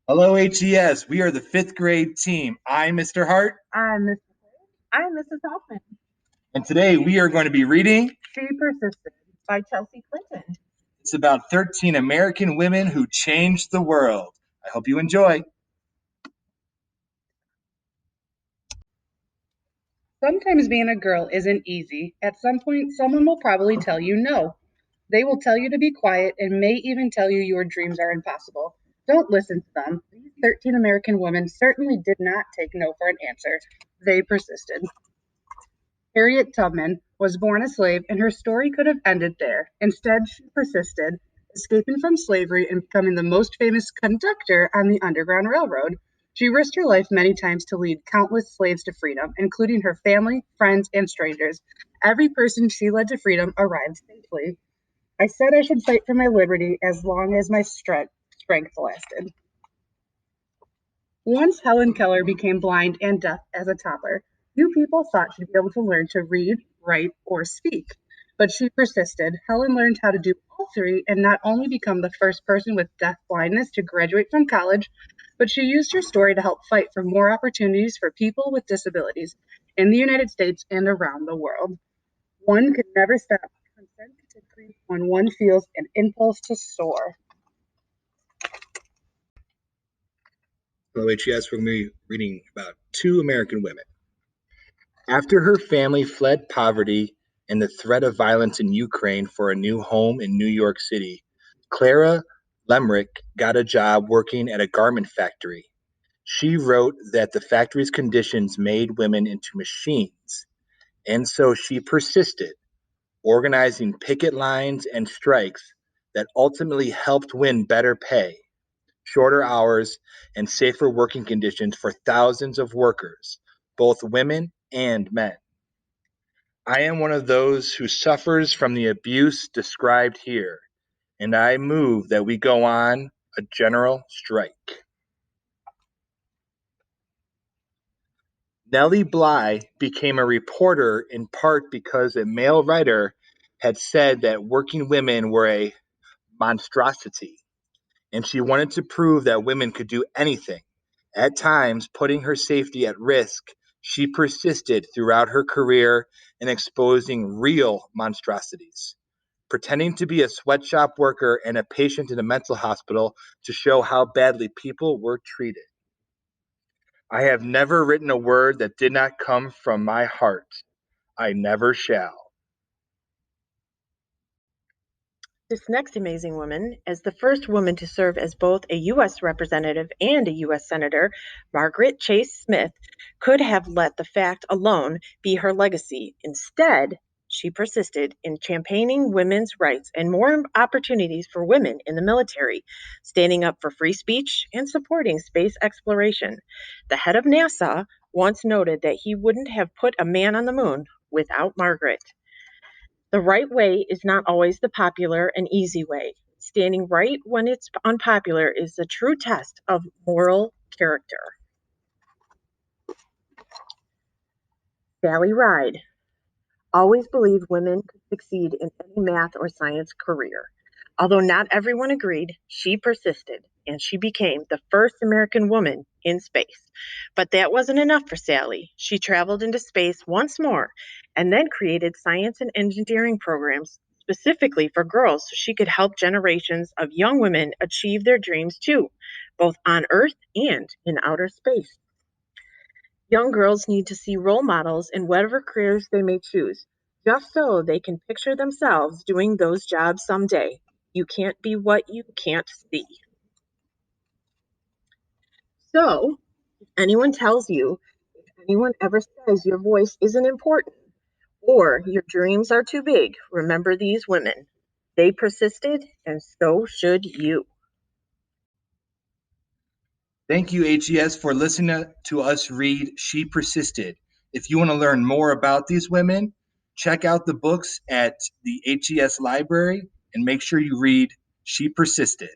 Hello, HES. We are the fifth grade team. I'm Mr. Hart, I'm Mrs. I'm Mrs. Hoffman. and today we are going to be reading. She Persisted by Chelsea Clinton. It's about 13 American women who changed the world. I hope you enjoy. Sometimes being a girl isn't easy. At some point, someone will probably tell you no. They will tell you to be quiet and may even tell you your dreams are impossible. Don't listen to them. These 13 American women certainly did not take no for an answer. They persisted. Harriet Tubman was born a slave, and her story could have ended there. Instead, she persisted, escaping from slavery and becoming the most famous conductor on the Underground Railroad. She risked her life many times to lead countless slaves to freedom, including her family, friends, and strangers. Every person she led to freedom arrived safely. I said I should fight for my liberty as long as my strength lasted. Once Helen Keller became blind and deaf as a toddler, few people thought she'd be able to learn to read, write, or speak. But she persisted. Helen learned how to do all three and not only become the first person with deaf blindness to graduate from college, but she used her story to help fight for more opportunities for people with disabilities in the United States and around the world. One could never stop content to creep when one feels an impulse to soar. Hello, HES. We're going to be reading about two American women. After her family fled poverty and the threat of violence in Ukraine for a new home in New York City, Clara Lemrick got a job working at a garment factory. She wrote that the factory's conditions made women into machines, and so she persisted, organizing picket lines and strikes that ultimately helped win better pay, shorter hours, and safer working conditions for thousands of workers, both women and men. I am one of those who suffers from the abuse described here, and I move that we go on a general strike. Nellie Bly became a reporter in part because a male writer had said that working women were a monstrosity, and she wanted to prove that women could do anything. At times, putting her safety at risk, she persisted throughout her career in exposing real monstrosities, pretending to be a sweatshop worker and a patient in a mental hospital to show how badly people were treated. I have never written a word that did not come from my heart. I never shall. This next amazing woman, as the first woman to serve as both a U.S. representative and a U.S. senator, Margaret Chase Smith, could have let the fact alone be her legacy. Instead, she persisted in championing women's rights and more opportunities for women in the military, standing up for free speech and supporting space exploration. The head of NASA once noted that he wouldn't have put a man on the moon without Margaret. The right way is not always the popular and easy way. Standing right when it's unpopular is the true test of moral character. Sally Ride always believed women could succeed in any math or science career. Although not everyone agreed, she persisted and she became the first American woman in space. But that wasn't enough for Sally. She traveled into space once more and then created science and engineering programs specifically for girls so she could help generations of young women achieve their dreams too, both on Earth and in outer space. Young girls need to see role models in whatever careers they may choose, just so they can picture themselves doing those jobs someday. You can't be what you can't see. So, if anyone tells you, if anyone ever says your voice isn't important or your dreams are too big, remember these women. They persisted, and so should you. Thank you, HES, for listening to us read She Persisted. If you want to learn more about these women, check out the books at the HES library and make sure you read She Persisted.